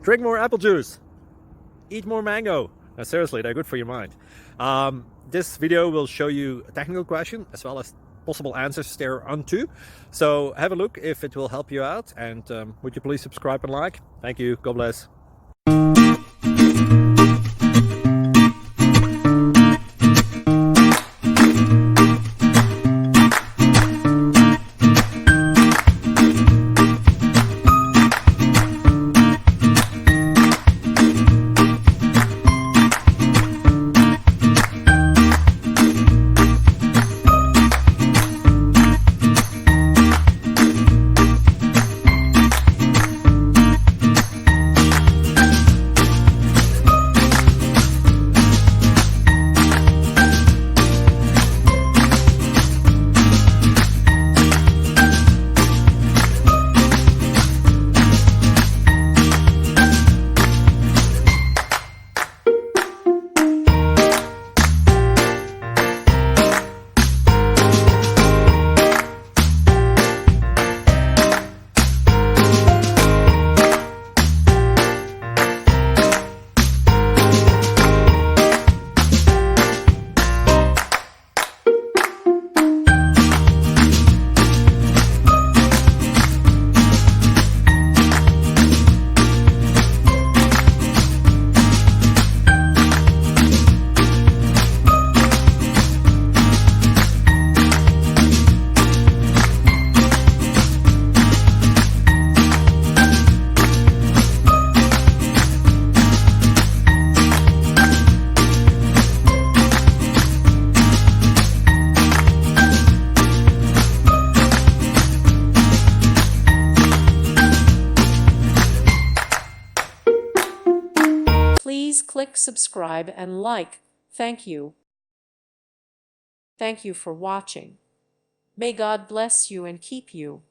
Drink more apple juice. Eat more mango. Now, seriously, they're good for your mind. This video will show you a technical question as well as possible answers thereunto. So have a look if it will help you out, and would you please subscribe and like? Thank you. God bless. Please click subscribe and like. Thank you. Thank you for watching. May God bless you and keep you.